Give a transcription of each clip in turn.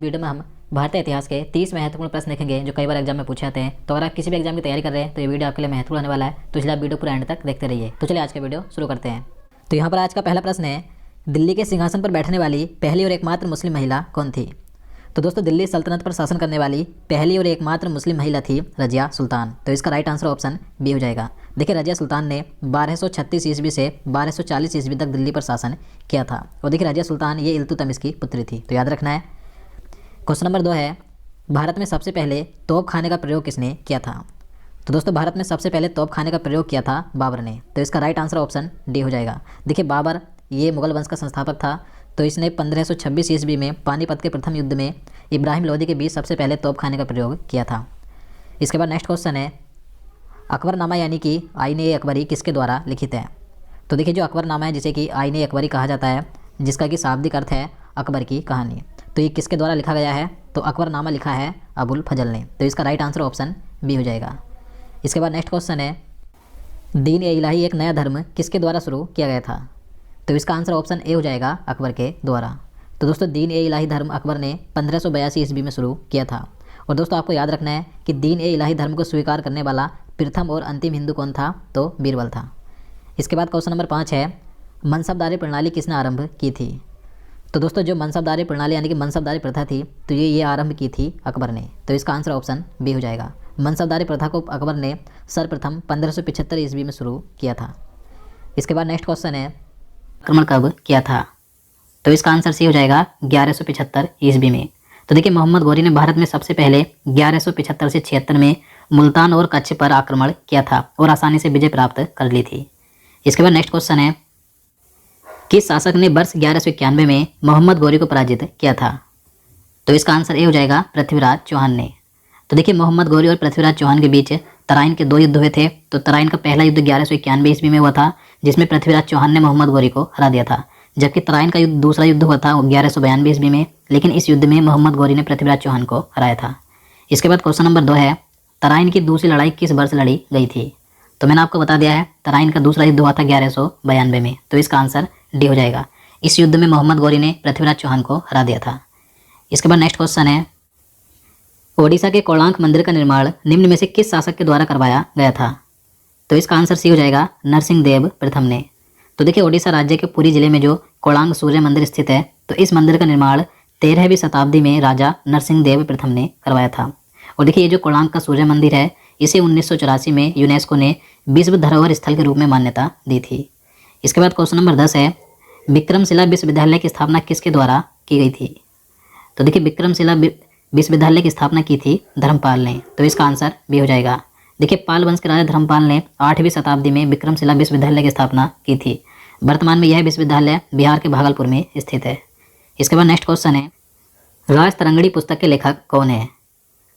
Video में हम भारतीय इतिहास के 30 महत्वपूर्ण प्रश्न देखेंगे जो कई बार एग्जाम में पूछे जाते हैं। तो अगर आप किसी भी एग्जाम की तैयारी कर रहे हैं तो ये वीडियो आपके लिए महत्वपूर्ण होने वाला है, तो इसलिए आप वीडियो पूरा एंड तक देखते रहिए। तो चलिए आज का वीडियो शुरू करते हैं। तो यहाँ पर आज का पहला प्रश्न है, दिल्ली के सिंहासन पर बैठने वाली पहली और एकमात्र मुस्लिम महिला कौन थी? तो दोस्तों दिल्ली सल्तनत पर शासन करने वाली पहली और एकमात्र मुस्लिम महिला थी रजिया सुल्तान। तो इसका राइट आंसर ऑप्शन बी हो जाएगा। देखिए रजिया सुल्तान ने 1236 ईस्वी से 1240 ईस्वी तक दिल्ली पर शासन किया था। और देखिए रजिया सुल्तान ये इल्तुतमिश की पुत्री थी, तो याद रखना है। क्वेश्चन नंबर 2 है, भारत में सबसे पहले तोप खाने का प्रयोग किसने किया था? तो दोस्तों भारत में सबसे पहले तोप खाने का प्रयोग किया था बाबर ने। तो इसका राइट आंसर ऑप्शन डी हो जाएगा। देखिए बाबर ये मुगल वंश का संस्थापक था, तो इसने 1526 ईस्वी में पानीपत के प्रथम युद्ध में इब्राहिम लोदी के बीच सबसे पहले तोप खाने का प्रयोग किया था। इसके बाद नेक्स्ट क्वेश्चन है, अकबरनामा यानी कि आईने अकबरी किसके द्वारा लिखित है? तो देखिए जो अकबरनामा है जिसे कि आईने अकबरी कहा जाता है, जिसका कि शाब्दिक अर्थ है अकबर की कहानी, तो ये किसके द्वारा लिखा गया है? तो अकबरनामा लिखा है अबुल फजल ने। तो इसका राइट आंसर ऑप्शन बी हो जाएगा। इसके बाद नेक्स्ट क्वेश्चन है, दीन ए इलाही एक नया धर्म किसके द्वारा शुरू किया गया था? तो इसका आंसर ऑप्शन ए हो जाएगा, अकबर के द्वारा। तो दोस्तों दीन ए इलाही धर्म अकबर ने 1582 ईस्वी में शुरू किया था। और दोस्तों आपको याद रखना है कि दीन ए इलाही धर्म को स्वीकार करने वाला प्रथम और अंतिम हिंदू कौन था? तो बीरबल था। इसके बाद क्वेश्चन नंबर 5 है, मनसबदारी प्रणाली किसने आरंभ की थी? तो दोस्तों जो मनसबदारी प्रणाली यानी कि मनसबदारी प्रथा थी, तो ये आरंभ की थी अकबर ने। तो इसका आंसर ऑप्शन बी हो जाएगा। मनसबदारी प्रथा को अकबर ने सर्वप्रथम 1575 ईस्वी में शुरू किया था। इसके बाद नेक्स्ट क्वेश्चन है, आक्रमण कब किया था? तो इसका आंसर सी हो जाएगा 1175 ईस्वी में। तो देखिए मोहम्मद गौरी ने भारत में सबसे पहले 1175 से 76 में मुल्तान और कच्छ पर आक्रमण किया था और आसानी से विजय प्राप्त कर ली थी। इसके बाद नेक्स्ट क्वेश्चन है, किस शासक ने वर्ष 1191 में मोहम्मद गौरी को पराजित किया था? तो इसका आंसर ए हो जाएगा, पृथ्वीराज चौहान ने। तो देखिए मोहम्मद गौरी और पृथ्वीराज चौहान के बीच तराइन के 2 युद्ध हुए थे। तो तराइन का पहला युद्ध 1191 ईस्वी में हुआ था, जिसमें पृथ्वीराज चौहान ने मोहम्मद गौरी को हरा दिया था। जबकि तराइन का दूसरा युद्ध हुआ था 1192 ईस्वी में, लेकिन इस युद्ध में मोहम्मद गौरी ने पृथ्वीराज चौहान को हराया था। इसके बाद क्वेश्चन नंबर 2 है, तराइन की दूसरी लड़ाई किस वर्ष लड़ी गई थी? तो मैंने आपको बता दिया है, तराइन का दूसरा युद्ध हुआ था 1192 में। तो इसका आंसर डी हो जाएगा। इस युद्ध में मोहम्मद गौरी ने पृथ्वीराज चौहान को हरा दिया था। इसके बाद नेक्स्ट क्वेश्चन है, ओडिशा के कोणार्क मंदिर का निर्माण निम्न में से किस शासक के द्वारा करवाया गया था? तो इसका आंसर सी हो जाएगा, नरसिंह देव प्रथम ने। तो देखिए ओडिशा राज्य के पुरी जिले में जो कोणार्क सूर्य मंदिर स्थित है, तो इस मंदिर का निर्माण 13वीं शताब्दी में राजा नरसिंह देव प्रथम ने करवाया था। और देखिए ये जो कोणार्क का सूर्य मंदिर है, इसे 1984 में यूनेस्को ने विश्व धरोहर स्थल के रूप में मान्यता दी थी। इसके बाद क्वेश्चन नंबर 10 है, विक्रमशिला विश्वविद्यालय की स्थापना किसके द्वारा की गई थी? तो देखिए विक्रमशिला विश्वविद्यालय की स्थापना की थी धर्मपाल ने। तो इसका आंसर बी हो जाएगा। देखिए पाल वंश के राजा धर्मपाल ने 8वीं शताब्दी में विक्रमशिला विश्वविद्यालय की स्थापना की थी। वर्तमान में यह विश्वविद्यालय बिहार के भागलपुर में स्थित है। इसके बाद नेक्स्ट क्वेश्चन है, राजतरंगिणी पुस्तक के लेखक कौन है?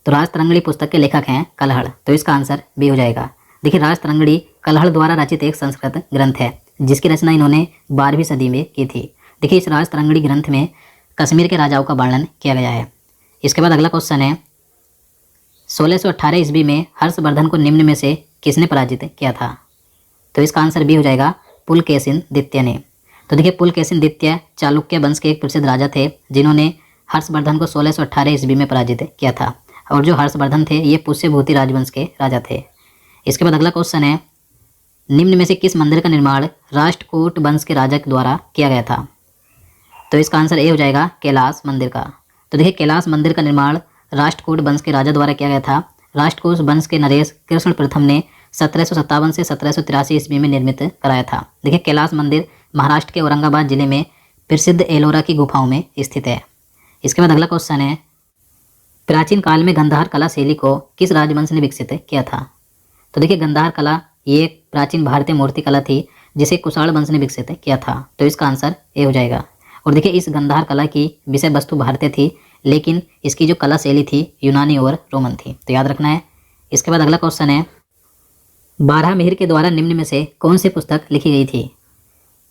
तो राजतरंगिणी पुस्तक के लेखक हैं कलहड़। तो इसका आंसर बी हो जाएगा। देखिए राजतरंगिणी कलहड़ द्वारा रचित एक संस्कृत ग्रंथ है, जिसकी रचना इन्होंने 12वीं सदी में की थी। देखिए इस राजतरंगिणी ग्रंथ में कश्मीर के राजाओं का वर्णन किया गया है। इसके बाद अगला क्वेश्चन है, 1618 ईस्वी में हर्षवर्धन को निम्न में से किसने पराजित किया था? तो इसका आंसर बी हो जाएगा, पुलकेशिन द्वितीय ने। तो देखिए पुलकेशिन द्वितीय चालुक्य वंश के एक प्रसिद्ध राजा थे, जिन्होंने हर्षवर्धन को 1618 ईस्वी में पराजित किया था। और जो हर्षवर्धन थे ये पुष्यभूति राजवंश के राजा थे। इसके बाद अगला क्वेश्चन है, निम्न में से किस मंदिर का निर्माण राष्ट्रकूट वंश के राजा के द्वारा किया गया था? तो इसका आंसर ए हो जाएगा, कैलाश मंदिर का। तो देखिए कैलाश मंदिर का निर्माण राष्ट्रकूट वंश के राजा द्वारा किया गया था। राष्ट्रकूट वंश के नरेश कृष्ण प्रथम ने 1757 से 1783 ईस्वी में निर्मित कराया था। देखिए कैलाश मंदिर महाराष्ट्र के औरंगाबाद जिले में प्रसिद्ध एलोरा की गुफाओं में स्थित है। इसके बाद अगला क्वेश्चन है, प्राचीन काल में गंधार कला शैली को किस राजवंश ने विकसित किया था? तो देखिए गंधार कला ये एक प्राचीन भारतीय मूर्ति कला थी, जिसे कुषाण वंश ने विकसित किया था। तो इसका आंसर ए हो जाएगा। और देखिए इस गंधार कला की विषय वस्तु भारतीय थी, लेकिन इसकी जो कला शैली थी यूनानी और रोमन थी। तो याद रखना है। इसके बाद अगला क्वेश्चन है, बारहमिहिर के द्वारा निम्न में से कौन सी पुस्तक लिखी गई थी?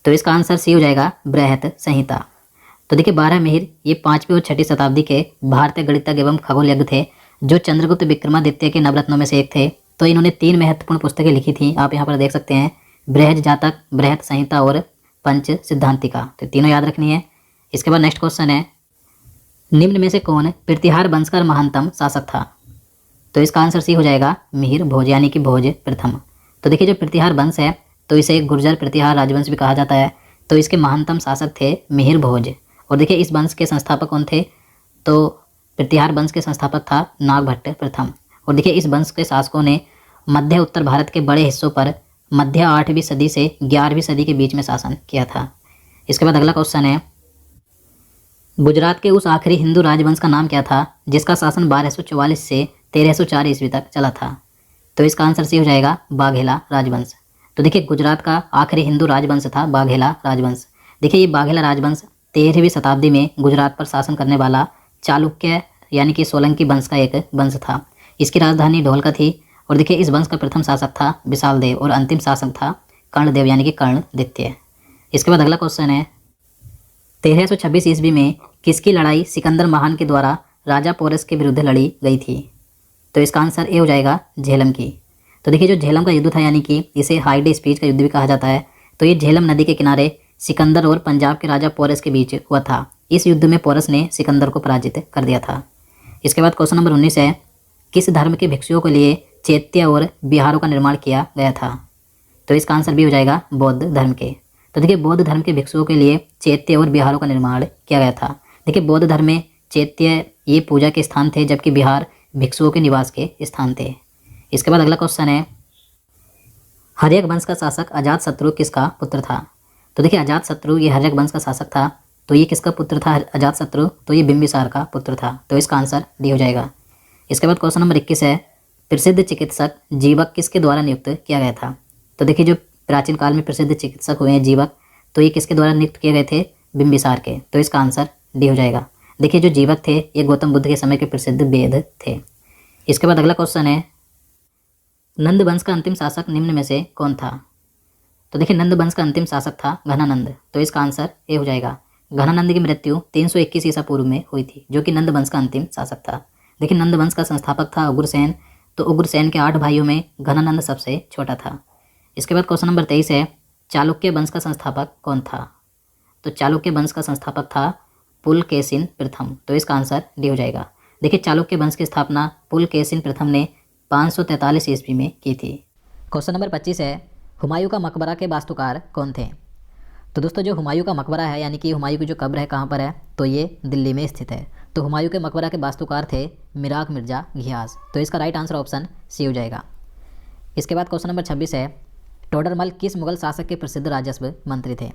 तो इसका आंसर सी हो जाएगा, बृहत संहिता। तो देखिए बारहमिहिर ये 5वीं और 6वीं शताब्दी के भारतीय गणितज्ञ एवं खगोलज्ञ थे, जो चंद्रगुप्त विक्रमादित्य के नवरत्नों में से एक थे। तो इन्होंने 3 महत्वपूर्ण पुस्तकें लिखी थी, आप यहाँ पर देख सकते हैं, बृहद जातक, बृहत संहिता और पंच सिद्धांतिका। तो तीनों याद रखनी है। इसके बाद नेक्स्ट क्वेश्चन है, निम्न में से कौन प्रतिहार वंश का महानतम शासक था? तो इसका आंसर सी हो जाएगा मिहिर भोज यानी कि भोज प्रथम। तो देखिए जो प्रतिहार वंश है तो इसे गुर्जर प्रतिहार राजवंश भी कहा जाता है। तो इसके महानतम शासक थे मिहिर भोज। और देखिए इस वंश के संस्थापक कौन थे? तो प्रतिहार वंश के संस्थापक था नागभट्ट प्रथम। और देखिए इस वंश के शासकों ने मध्य उत्तर भारत के बड़े हिस्सों पर मध्य 8वीं सदी से 11वीं सदी के बीच में शासन किया था। इसके बाद अगला क्वेश्चन है, गुजरात के उस आखिरी हिंदू राजवंश का नाम क्या था जिसका शासन 1244 से 1304 ईस्वी तक चला था? तो इसका आंसर सी हो जाएगा बाघेला राजवंश। तो देखिए गुजरात का आखिरी हिंदू राजवंश था बाघेला राजवंश। देखिए ये बाघेला राजवंश 13वीं शताब्दी में गुजरात पर शासन करने वाला चालुक्य यानी कि सोलंकी वंश का एक वंश था। इसकी राजधानी ढोलका थी। और देखिए इस वंश का प्रथम शासक था विशाल देव और अंतिम शासक था कर्णदेव यानी कि कर्ण द्वितीय। इसके बाद अगला क्वेश्चन है, 1326 ईस्वी में किसकी लड़ाई सिकंदर महान के द्वारा राजा पोरस के विरुद्ध लड़ी गई थी? तो इसका आंसर ए हो जाएगा झेलम की। तो देखिए जो झेलम का युद्ध था यानी कि इसे हाइडे स्पीच का युद्ध भी कहा जाता है। तो ये झेलम नदी के किनारे सिकंदर और पंजाब के राजा पोरस के बीच हुआ था। इस युद्ध में पोरस ने सिकंदर को पराजित कर दिया था। इसके बाद क्वेश्चन नंबर 19 है, किस धर्म के भिक्षुओं के लिए चैत्य और विहारों का निर्माण किया गया था? तो इसका आंसर भी हो जाएगा बौद्ध धर्म के। तो देखिए बौद्ध धर्म के भिक्षुओं के लिए चैत्य और विहारों का निर्माण किया गया था। देखिए बौद्ध धर्म में चैत्य ये पूजा के स्थान थे जबकि विहार भिक्षुओं के निवास के स्थान थे। इसके बाद अगला क्वेश्चन है, हर्यक वंश का शासक अजातशत्रु किसका पुत्र था? तो देखिए अजातशत्रु ये हर्यक वंश का शासक था। तो ये किसका पुत्र था अजातशत्रु? तो ये बिंबिसार का पुत्र था। तो इसका आंसर डी हो जाएगा। इसके बाद क्वेश्चन नंबर 21 है, प्रसिद्ध चिकित्सक जीवक किसके द्वारा नियुक्त किया गया था? तो देखिए जो प्राचीन काल में प्रसिद्ध चिकित्सक हुए हैं जीवक, तो ये किसके द्वारा नियुक्त किए गए थे? बिंबिसार के। तो इसका आंसर डी हो जाएगा। देखिए जो जीवक थे ये गौतम बुद्ध के समय के प्रसिद्ध वेद थे। इसके बाद अगला क्वेश्चन है, नंद वंश का अंतिम शासक निम्न में से कौन था? तो देखिए नंद वंश का अंतिम शासक था घनानंद। तो इसका आंसर ए हो जाएगा। घनानंद की मृत्यु 321 ईसा पूर्व में हुई थी, जो कि नंद वंश का अंतिम शासक था। देखिए नंद वंश का संस्थापक था उग्रसेन। तो उग्रसेन के 8 भाइयों में घनानंद सबसे छोटा था। इसके बाद क्वेश्चन नंबर 23 है, चालुक्य वंश का संस्थापक कौन था? तो चालुक्य वंश का संस्थापक था पुलकेशिन प्रथम। तो इसका आंसर डी हो जाएगा। देखिए चालुक्य वंश की स्थापना पुलकेशिन प्रथम ने 543 ईस्वी में की थी। क्वेश्चन नंबर 25 है, हुमायूं का मकबरा के वास्तुकार कौन थे? तो दोस्तों जो हुमायूं का मकबरा है यानी कि हुमायूं की जो कब्र है कहाँ पर है? तो ये दिल्ली में स्थित है। तो हुमायूं के मकबरा के वास्तुकार थे मिराग मिर्जा घियास। तो इसका राइट आंसर ऑप्शन सी हो जाएगा। इसके बाद क्वेश्चन नंबर 26 है, टोडरमल किस मुगल शासक के प्रसिद्ध राजस्व मंत्री थे?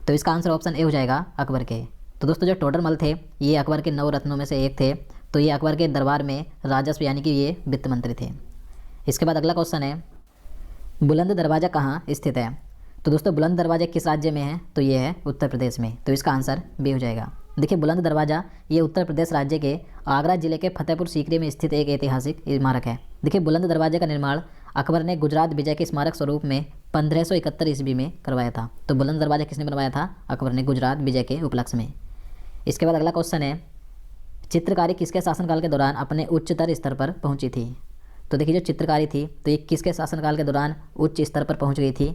तो इसका आंसर ऑप्शन ए हो जाएगा अकबर के। तो दोस्तों जो टोडरमल थे ये अकबर के 9 रत्नों में से एक थे। तो ये अकबर के दरबार में राजस्व यानी कि ये वित्त मंत्री थे। इसके बाद अगला क्वेश्चन है, बुलंद दरवाज़ा कहाँ स्थित है? तो दोस्तों बुलंद दरवाज़ा किस राज्य में है? तो ये है उत्तर प्रदेश में। तो इसका आंसर बी हो जाएगा। देखिए बुलंद दरवाज़ा ये उत्तर प्रदेश राज्य के आगरा जिले के फतेहपुर सीकरी में स्थित एक ऐतिहासिक स्मारक है। देखिए बुलंद दरवाजे का निर्माण अकबर ने गुजरात विजय के स्मारक स्वरूप में 1571 ईस्वी में करवाया था। तो बुलंद दरवाजा किसने बनवाया था? अकबर ने गुजरात विजय के उपलक्ष्य में। इसके बाद अगला क्वेश्चन है, चित्रकारी किसके शासनकाल के दौरान अपने उच्चतर स्तर पर पहुंची थी? तो देखिए जो चित्रकारी थी तो ये किसके शासनकाल के दौरान उच्च स्तर पर पहुंच गई थी?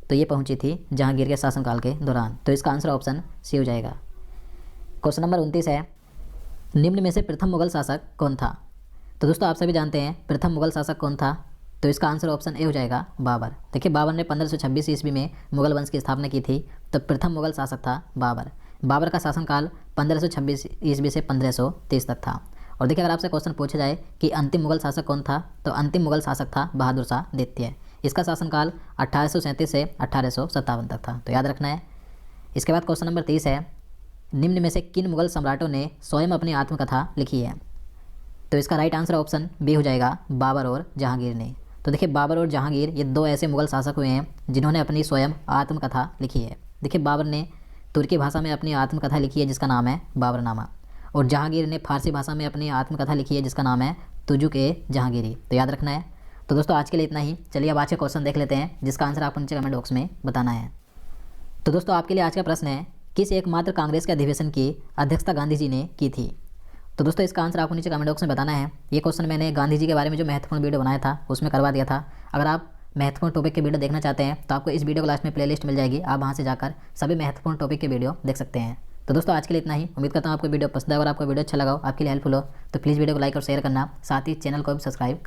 तो ये पहुंची थी जहांगीर के शासनकाल के दौरान। तो इसका आंसर ऑप्शन सी हो जाएगा। क्वेश्चन नंबर 29 है, निम्न में से प्रथम मुगल शासक कौन था? तो दोस्तों आप सभी जानते हैं प्रथम मुगल शासक कौन था? तो इसका आंसर ऑप्शन ए हो जाएगा बाबर। देखिए बाबर ने 1526 ईस्वी में मुगल वंश की स्थापना की थी। तो प्रथम मुगल शासक था बाबर। बाबर का शासनकाल 1526 ईस्वी से 1530 तक था। और देखिए अगर आपसे क्वेश्चन पूछा जाए कि अंतिम मुगल शासक कौन था, तो अंतिम मुगल शासक था बहादुर शाह द्वितीय। इसका शासनकाल 1837 से 1857 तक था। तो याद रखना है। इसके बाद क्वेश्चन नंबर 30 है, निम्न में से किन मुगल सम्राटों ने स्वयं अपनी आत्मकथा लिखी है? तो इसका राइट आंसर ऑप्शन बी हो जाएगा, बाबर और जहांगीर ने। तो देखिए बाबर और जहांगीर ये 2 ऐसे मुगल शासक हुए हैं जिन्होंने अपनी स्वयं आत्मकथा लिखी है। देखिए बाबर ने तुर्की भाषा में अपनी आत्मकथा लिखी है जिसका नाम है बाबरनामा। और जहांगीर ने फारसी भाषा में अपनी आत्मकथा लिखी है जिसका नाम है तुजुक-ए-जहांगीरी। तो याद रखना है। तो दोस्तों आज के लिए इतना ही। चलिए अब आज के क्वेश्चन देख लेते हैं जिसका आंसर आपको नीचे कमेंट बॉक्स में बताना है। तो दोस्तों आपके लिए आज का प्रश्न है, किस एकमात्र कांग्रेस के अधिवेशन की अध्यक्षता गांधी जी ने की थी? तो दोस्तों इसका आंसर आपको नीचे कमेंट बॉक्स में बताना है। ये क्वेश्चन मैंने गांधी जी के बारे में जो महत्वपूर्ण वीडियो बनाया था उसमें करवा दिया था। अगर आप महत्वपूर्ण टॉपिक के वीडियो देखना चाहते हैं तो आपको इस वीडियो को लास्ट में प्लेलिस्ट मिल जाएगी। आप वहाँ से जाकर सभी महत्वपूर्ण टॉपिक के वीडियो देख सकते हैं। तो दोस्तों आज के लिए इतना ही। उम्मीद करता हूँ आपको वीडियो पसंद आया और आपको वीडियो अच्छा लगा हो, आपके लिए हेल्पफुल हो, तो प्लीज़ वीडियो को लाइक और शेयर करना, साथ ही चैनल को भी सब्सक्राइब